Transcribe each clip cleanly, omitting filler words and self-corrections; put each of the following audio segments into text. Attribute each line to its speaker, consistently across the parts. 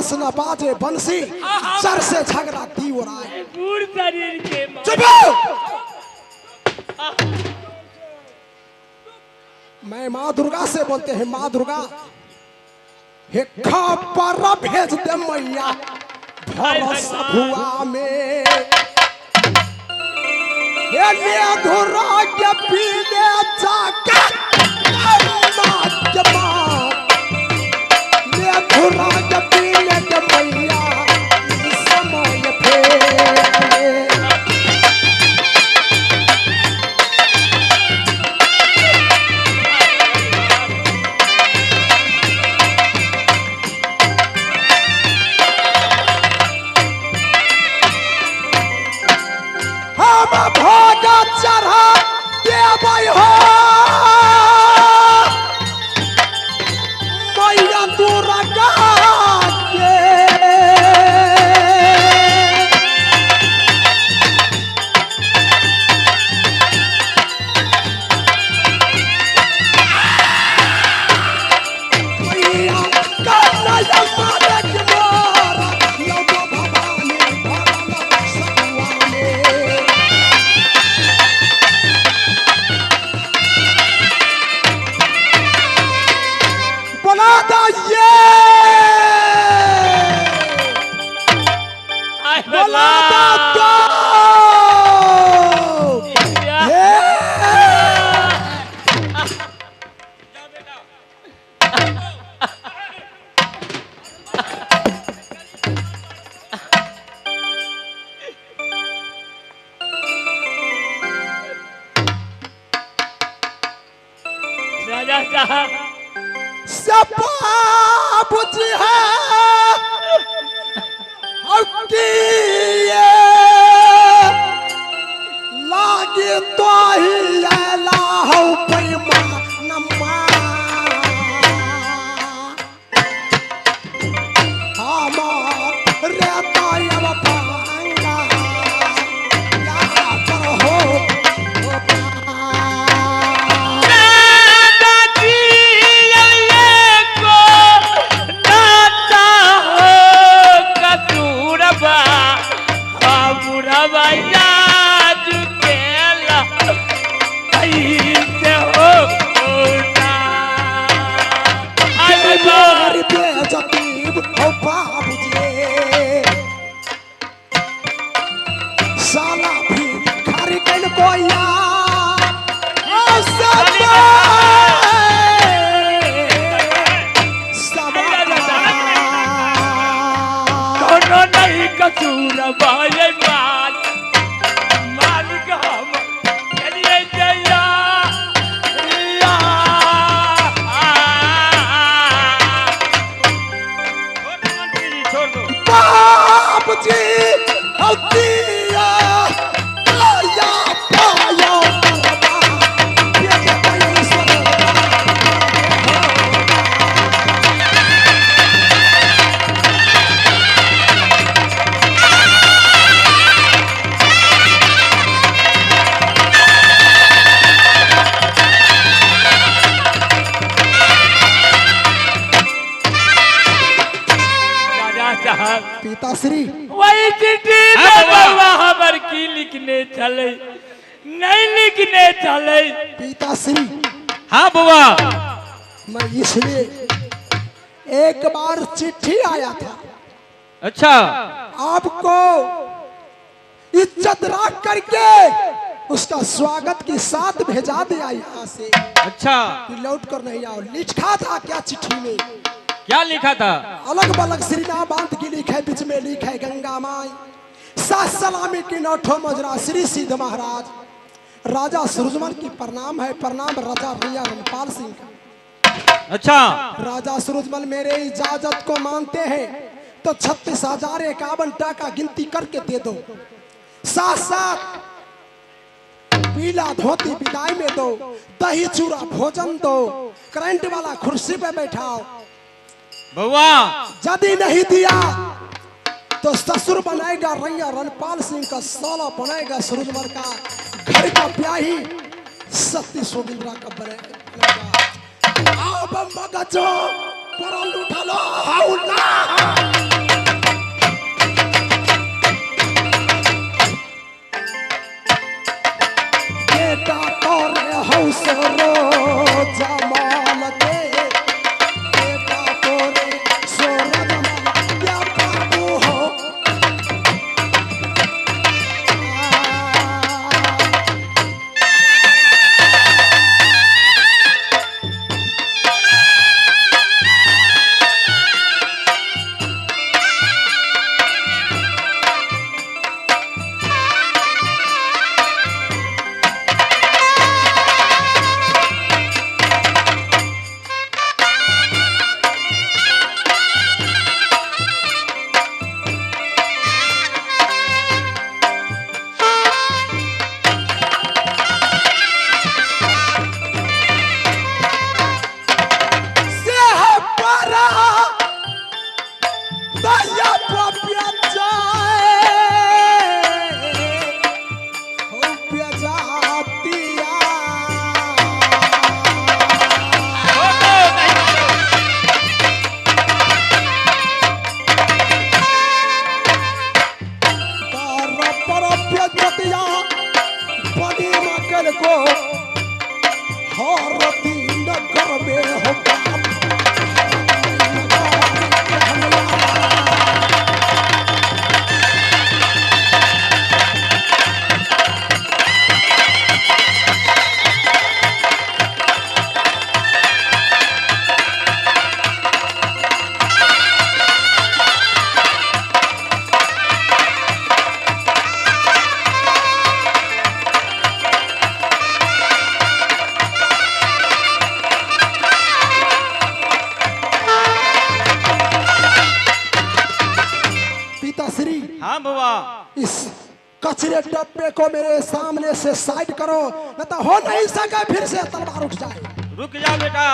Speaker 1: बांस न बाजे बंसी, सर से झगड़ा दी और आए। चुप! मैं माँ दुर्गा से बोलते हैं, माँ दुर्गा हे खबर भेज दे मैया भरस हुआ में, हे ले धुरा के पीले जाके ले धुरा के पीले के मैया समय फेर। भोग चढ़ा देबै हो मैया दुर्गा के, मैया कन्हैया मारे के मोरा लगो भवानी भरल सकुआ में। बुझी है लागे तो ही ला हो पैमा नमा हम रहता अब पांगा यहाँ पर हो साला भी खारी कल कोया
Speaker 2: नहीं कसूर बाले बात मालिक हम चलिए जया छोड़ दो
Speaker 1: बाप जी हल्दिया आया पाया पिताश्री
Speaker 2: वही चिट्ठी हमर की लिखने चले नहीं लिखने चले।
Speaker 1: पिताश्री
Speaker 2: हाँ बुआ,
Speaker 1: मैं इसलिए एक बार चिट्ठी आया था।
Speaker 2: अच्छा,
Speaker 1: आपको इज्जत रख करके उसका स्वागत के साथ भेजा दिया यहाँ से।
Speaker 2: अच्छा,
Speaker 1: लौट कर नहीं आओ। लिखा था क्या चिट्ठी में?
Speaker 2: क्या लिखा था?
Speaker 1: अलग बलग श्री नाम बांध की लिखे, बीच में लिखे गंगा माई, सात सलामी की नौठो मजरा श्री सिद्ध महाराज राजा सूरजमल की प्रणाम है। प्रणाम राजा भैया रमपाल सिंह का।
Speaker 2: अच्छा,
Speaker 1: राजा सूरजमल मेरे इजाजत को मानते हैं तो 36,051 टाका गिनती करके दे दो, साथ साथ पीला धोती विदाई में दो, दही चूरा भोजन दो, करंट वाला कुर्सी पे बैठाओ।
Speaker 2: बउआ,
Speaker 1: यदि नहीं दिया तो ससुर बनाएगा रैया रणपाल सिंह का, साला बनाएगा सूरजमल का, घर का ब्याही सती सोगिंद्रा का बनेगा। आओ बम बगचो, परल उठा लो, हाउ ना। हौसरो जमाल के बेटा तोरे सोरो जमाल या बाबू हो को हरती नगर में हो
Speaker 2: हाँ बुआ।
Speaker 1: इस कचरे डब्बे को मेरे सामने से साइड करो, न तो हो नहीं सके फिर से तलवार उठ जाए।
Speaker 2: रुक जा बेटा,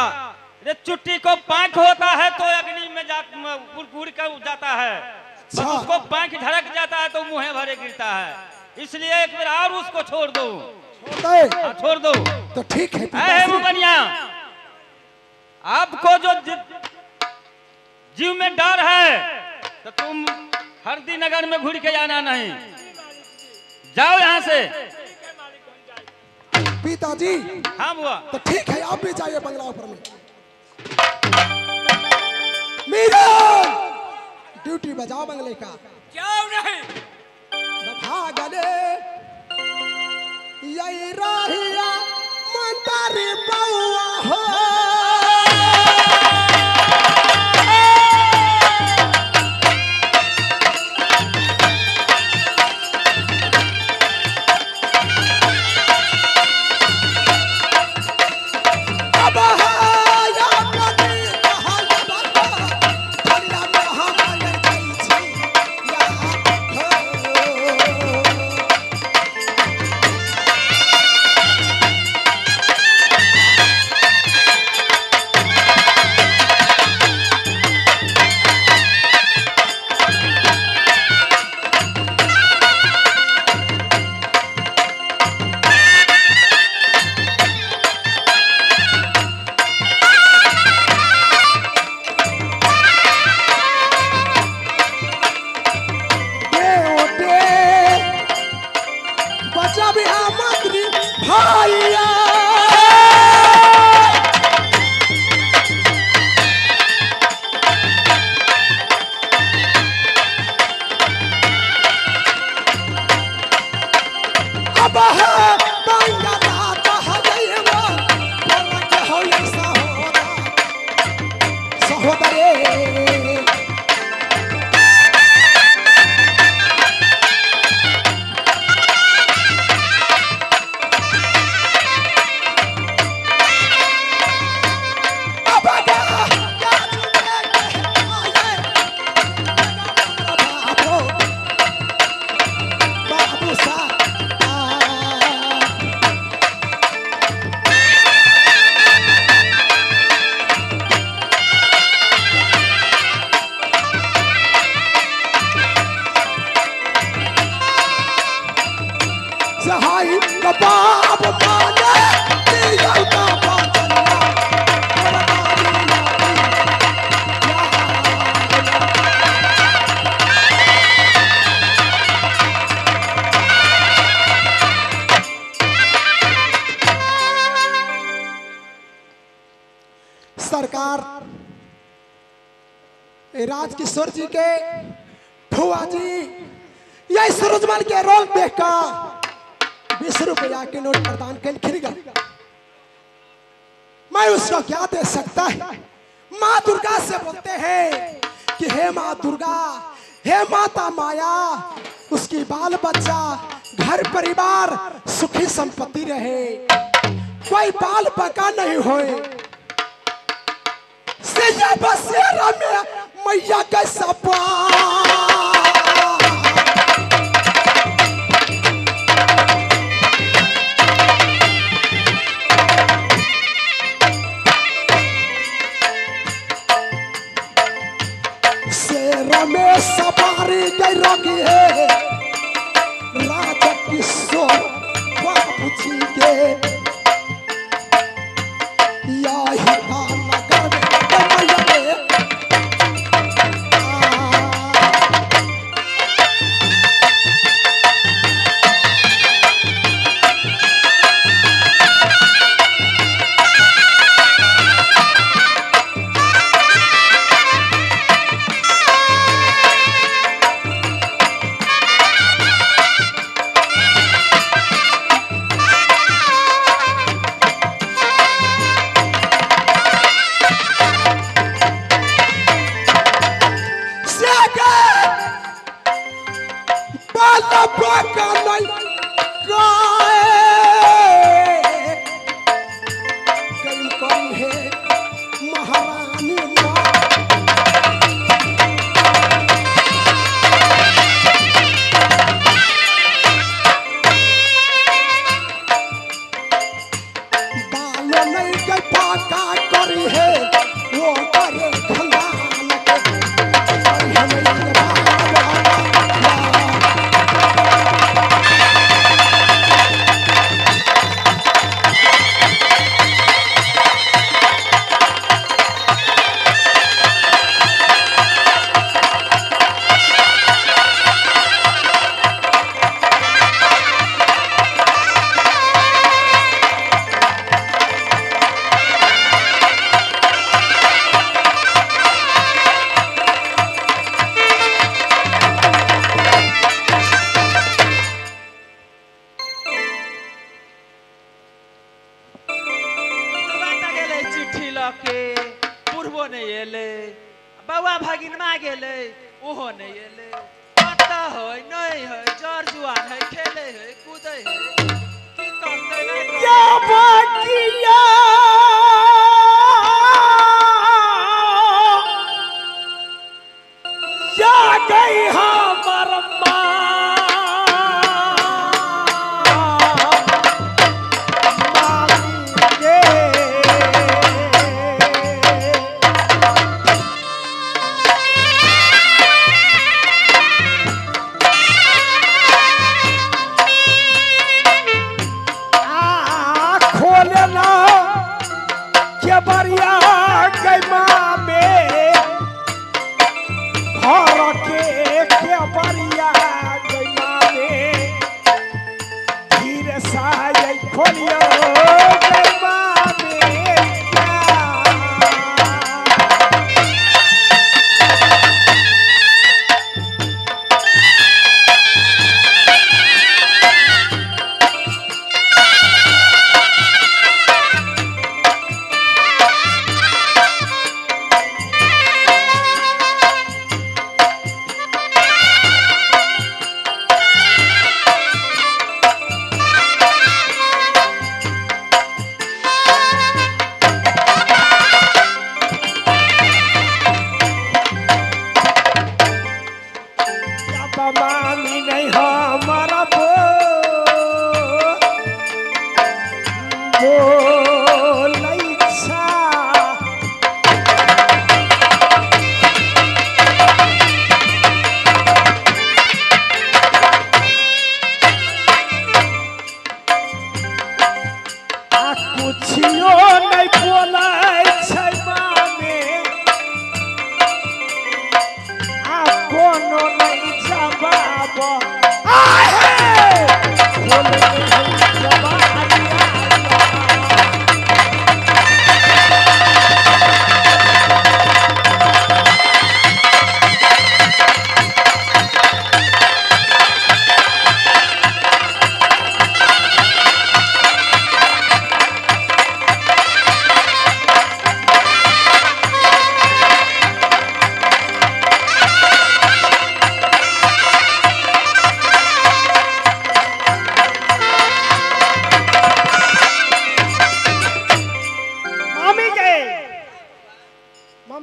Speaker 2: ये चुट्टी को पांख होता है तो अग्नि में जा उड़ कर जाता है, बस उसको पांख धड़क जाता है तो मुँह भरे गिरता है, इसलिए एक बार और उसको छोड़ दो। छोड़ दो
Speaker 1: तो ठीक है।
Speaker 2: बनिया, आपको जो जीव में डर है तो तुम हरदी नगर में घुड़ के जाना नहीं, जाओ यहाँ से।
Speaker 1: पिताजी।
Speaker 2: हाँ बुआ।
Speaker 1: तो ठीक है, आप भी जाइए बंगला ऊपर में। मीरा ड्यूटी बजाओ बंगले का।
Speaker 2: जाओ नहीं
Speaker 1: भागले यही रहिया मंतारी बउआ हो। सरकार राजकिशोर जी के फुआ जी यही सूरजमल के रोल देखकर 20 रुपया के नोट प्रदान कर खिल गया। मैं उसको क्या दे सकता है। माँ दुर्गा से बोलते हैं कि हे माँ दुर्गा, हे माता माया, उसकी बाल बच्चा घर परिवार सुखी संपत्ति रहे, कोई बाल बका नहीं होए। से बसेरा में मैया का सपा में सवारी गई रखी है राजा किशोर बाबू जी के यही नगर में
Speaker 3: बउआ भागिन मा गेले ओहो नहीं एले पता होय नहीं होय जर जुआन है खेले है कूदे है की करते नहीं
Speaker 1: या बाकिया या गई हमर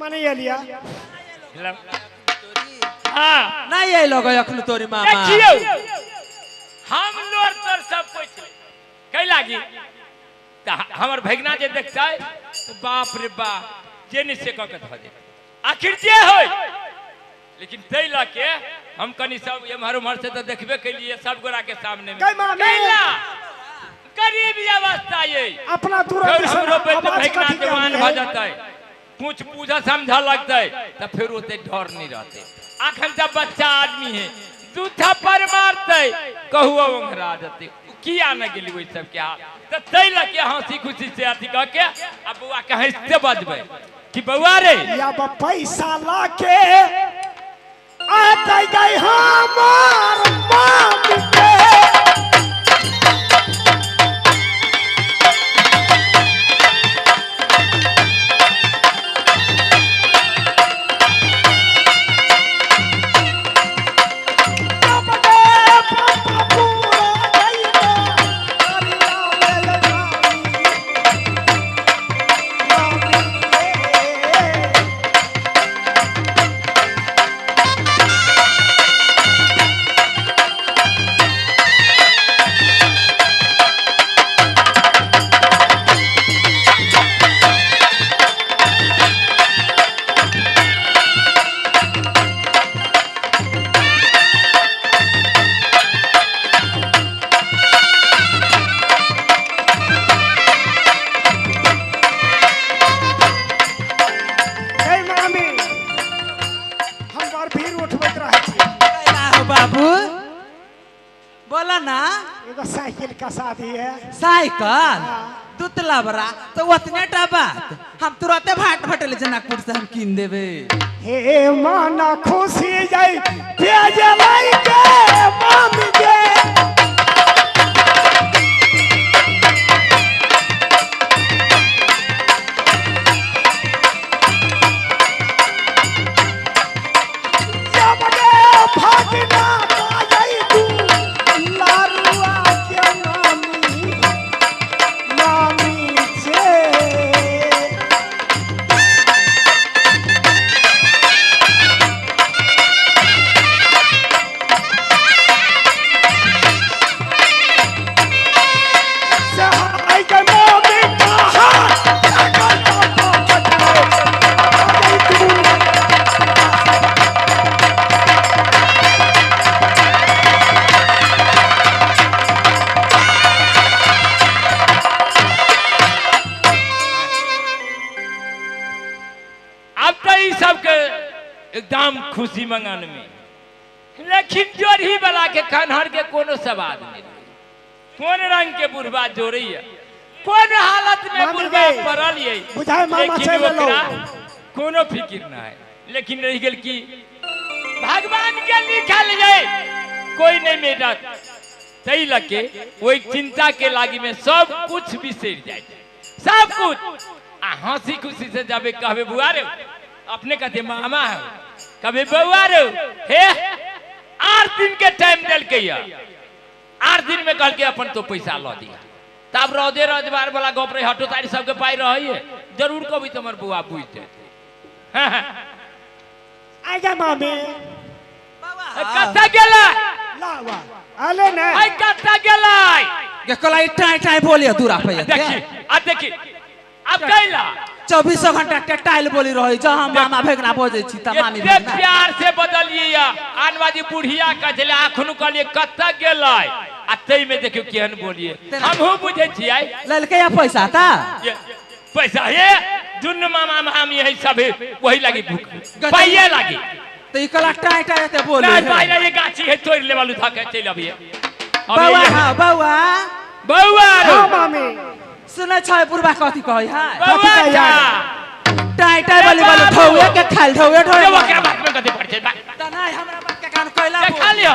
Speaker 1: मामा नहीं लिया।
Speaker 2: हाँ
Speaker 3: नहीं ये लोग अखलू तोरी मामा
Speaker 2: देखियो हम लोग तोर सब कुछ कई लागी हमर भगना जे देखता है तो बाप रे बाप जेने से क के धो दे आखिर जे होय लेकिन तै ला के हम कनी सब एम्हर उम्हर से तो देखबे के लिए सब गोरा के सामने में कैला गरीब अवस्था ये
Speaker 1: अपना
Speaker 2: फिर हमरो पे भगना जवान भ जाता है कुछ पूजा समझा लगता है तो फिर होते डर नहीं रहते अखन जब बच्चा आदमी है दू थप्पड़ मारते कहुआ ओंघरा जाते किया न गेली वही सब के हाथ तो तै लगे हंसी खुशी से अथी कह के अब बुआ के हंसते बजबे कि बउआ रे
Speaker 1: या पैसा लाके आते गई हमार मामी के साइकिल का शादी है
Speaker 3: साइकिल दुतला बरा तो उतने टा बात हम तुरंत भाट भटल जनकपुर से हम कीन देबे
Speaker 1: हे माना खुशी जाई भेज लाई के मामी के
Speaker 2: एकदम खुशी मंगन में लेकिन जोड़ी वाला के खनहर के कोनो सवाद नहीं कौन रंग के बुढ़वा जोड़ी है कौन हालत में बुढ़वा पड़ल है
Speaker 1: बुझाए मामा से ले लो
Speaker 2: कोनो फिक्र ना है लेकिन रह गेल की भगवान के लिखल है कोई नहीं मेटत तई लगे वही चिंता के लागी में सब कुछ बिसर जाए सब कुछ आ हंसी खुशी से जाबे कहबे बुआ रे अपने कहते मामा है कभी बउआ रे हे 8 दिन के टाइम दिल के 8 दिन में कल के अपन तो पैसा ला दिया तब रौदे रजबार वाला गप रही हटो तारी सबके पाई रही है जरूर कभी तुम्हार बुआ पूछते
Speaker 1: आजा मामी
Speaker 2: कत्ता गेला
Speaker 1: लावा आले ने
Speaker 2: आई कत्ता गेला
Speaker 3: के कलाई टाई टाई बोलियो दूरा पे
Speaker 2: देखी अब कैला
Speaker 3: 24 घंटा के टाइल बोली रही जो हम मामा भेगना बोझे छी त मामी
Speaker 2: भेगना प्यार से बदलिए आनवाजी बुढ़िया कहले आखनु कहलिए कत्ता गेलै आ तई में देखियो केहन बोलिए हमहु बुझे छियै
Speaker 3: ललके या पैसा ता
Speaker 2: पैसा हे दुनु मामा मामी है सब वही लगी भूख पाइए लगी
Speaker 3: तो ई कला टाई टाई ते बोली
Speaker 2: नहीं भाई ये गाछी है तोड़ ले वालू था के चल अभी
Speaker 3: बउआ हां बउआ
Speaker 2: बउआ
Speaker 1: हां मामी
Speaker 3: सुने छै पुरबा कथि कहै है
Speaker 2: बउआ
Speaker 3: टाई टाई वाली ठौए के खाल ठौए ठौए
Speaker 2: वो क्या बात में कथि पड़ छै
Speaker 3: त नहीं हमरा बात के कान कहला
Speaker 2: खा लियो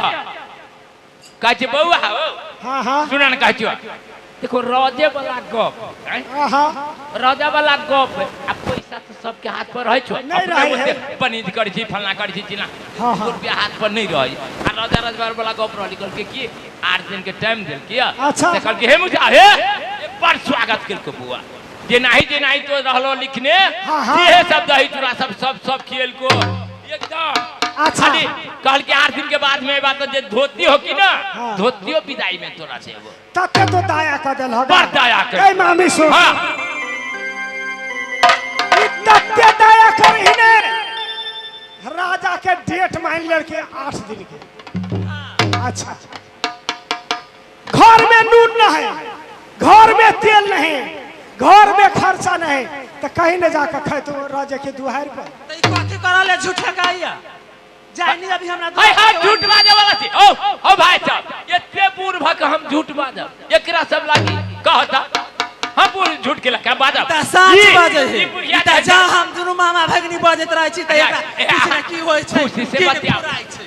Speaker 2: कहै छै बउआ हो
Speaker 1: हां हां
Speaker 2: सुन न कहै छै देखो रोजे वाला गप
Speaker 1: हां
Speaker 2: रोजा वाला गप आ पैसा तो सबके हाथ पर रहै छै अपने पनीर करै छी फलना करै छी चिना रुपया हाथ पर नहीं रहै आ रोजा रजबार वाला गप रहली कहल के की 8 दिन के टाइम देल किया
Speaker 1: अच्छा
Speaker 2: कहल के हे मुझे हे एक बार स्वागत केल को बुआ
Speaker 4: जे नहीं तो रहलो लिखने
Speaker 1: हाँ।
Speaker 4: ये सब दही चूड़ा सब खेल को एकदम
Speaker 1: अच्छा।
Speaker 4: खाली कहल के 8 दिन के बाद में बात जे धोती हो की ना
Speaker 1: हाँ।
Speaker 4: धोतियो विदाई में तोरा से वो
Speaker 1: तते तो दाया कर देल होगा
Speaker 4: बड़ दया कर।
Speaker 1: ए मामी सुन
Speaker 4: हाँ
Speaker 1: तते दाया कर इने राजा के डेट मान लड़के 8 दिन के। अच्छा घर में नून नहीं, घर में तेल नहीं, घर में खर्चा नहीं, तो कहीं न जाकर खाए तो राजा के दुहार पर।
Speaker 3: तो ई कथी करले झूठे काइया जाइनी अभी हमरा
Speaker 4: हाय हाय झूठ बाजे वाला छी। ओ भाई साहब एते बूढ़ भक हम झूठ बाजब एकरा सब लागी कहता हम पूरी झूठ के लका बाजब
Speaker 3: त सच बाजे
Speaker 4: ई
Speaker 3: है
Speaker 4: बुढ़िया
Speaker 3: त जा हम दुनु मामा भगनी बजत रहै छी त एकरा
Speaker 4: ए,
Speaker 3: किछ ना की होय छै
Speaker 4: खुशी से
Speaker 3: की
Speaker 4: बतियाओ।
Speaker 3: बुराई छै